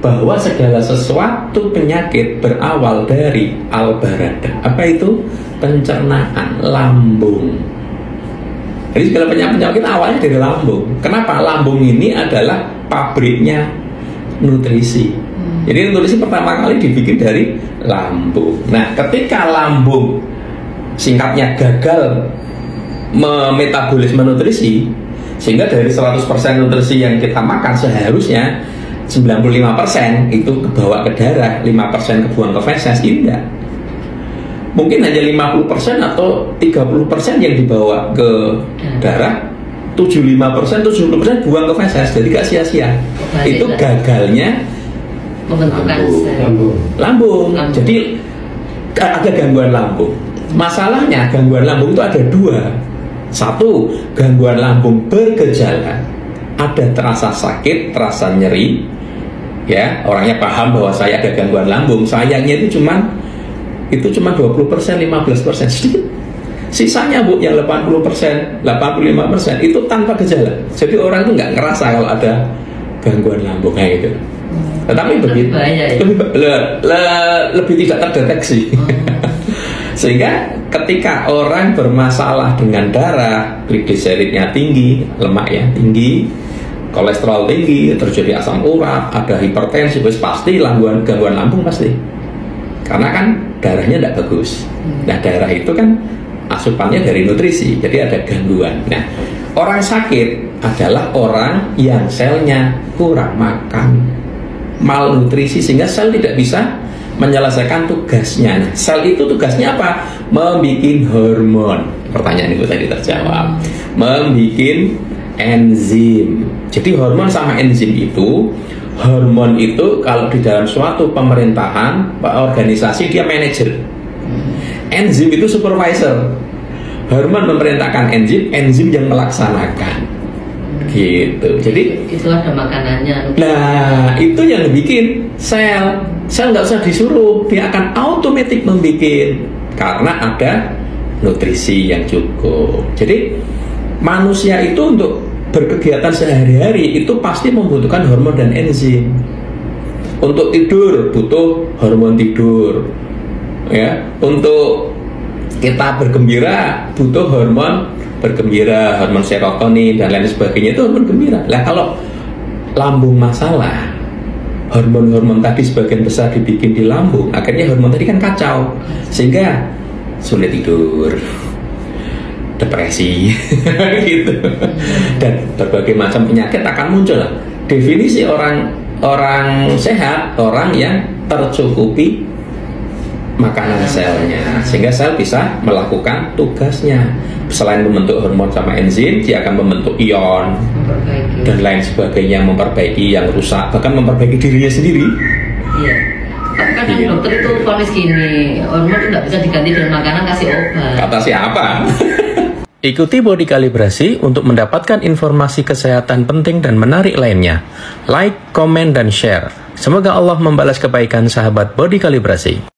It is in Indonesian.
bahwa segala sesuatu penyakit berawal dari al-barada. Apa itu? Pencernaan, lambung. Jadi segala penyakit awalnya dari lambung. Kenapa? Lambung ini adalah pabriknya nutrisi. Jadi nutrisi pertama kali dibikin dari lambung. Nah, ketika lambung singkatnya gagal memetabolisme nutrisi, sehingga dari 100% nutrisi yang kita makan seharusnya 95% itu kebawa ke darah, 5% kebuang ke feses. Tidak. Mungkin hanya 50% atau 30% yang dibawa ke darah, 75%, 70% buang ke feses. Jadi gak sia-sia. Itu gagalnya lambung. Jadi ada gangguan lambung. Masalahnya gangguan lambung itu ada dua. Satu, gangguan lambung bergejala. Ada terasa sakit, terasa nyeri. Ya, orangnya paham bahwa saya ada gangguan lambung. Sayangnya itu cuma 20%, 15% sedikit. Sisanya Bu, yang 80%, 85% itu tanpa gejala. Jadi orang itu nggak ngerasa kalau ada gangguan lambung kayak gitu. Tetapi begitu lebih tidak terdeteksi. Sehingga ketika orang bermasalah dengan darah, trigliseridnya tinggi, lemaknya tinggi, kolesterol tinggi, terjadi asam urat, ada hipertensi, pasti gangguan lambung pasti. Karena kan darahnya tidak bagus. Nah, darah itu kan asupannya dari nutrisi, jadi ada gangguan. Nah, orang sakit adalah orang yang selnya kurang makan, malnutrisi, sehingga sel tidak bisa menyelesaikan tugasnya. Nah, sel itu tugasnya apa? Membikin hormon. Pertanyaan itu tadi terjawab. Membikin enzim. Jadi hormon sama enzim itu, hormon itu kalau di dalam suatu pemerintahan, organisasi, dia manajer. Enzim itu supervisor. Hormon memerintahkan enzim, enzim yang melaksanakan. Gitu. Jadi itu ada makanannya. Nah, itu yang bikin sel. Sel nggak usah disuruh, dia akan otomatis membuat karena ada nutrisi yang cukup. Jadi manusia itu untuk berkegiatan sehari-hari itu pasti membutuhkan hormon dan enzim. Untuk tidur butuh hormon tidur, ya. Untuk kita bergembira butuh hormon bergembira, hormon serotonin dan lain sebagainya, itu hormon gembira. Lah kalau lambung masalah, hormon-hormon tadi sebagian besar dibikin di lambung, akhirnya hormon tadi kan kacau, sehingga sulit tidur, depresi, gitu. Dan berbagai macam penyakit akan muncul. Definisi orang sehat, orang yang tercukupi makanan selnya, sehingga sel bisa melakukan tugasnya. Selain membentuk hormon sama enzim, dia akan membentuk ion dan lain sebagainya, memperbaiki yang rusak, bahkan memperbaiki dirinya sendiri. Iya. Tapi kadang dokter itu vonis gini, hormon itu nggak bisa diganti dengan makanan, kasih obat. Kata siapa? Ikuti Body Kalibrasi untuk mendapatkan informasi kesehatan penting dan menarik lainnya. Like, komen, dan share. Semoga Allah membalas kebaikan sahabat Body Kalibrasi.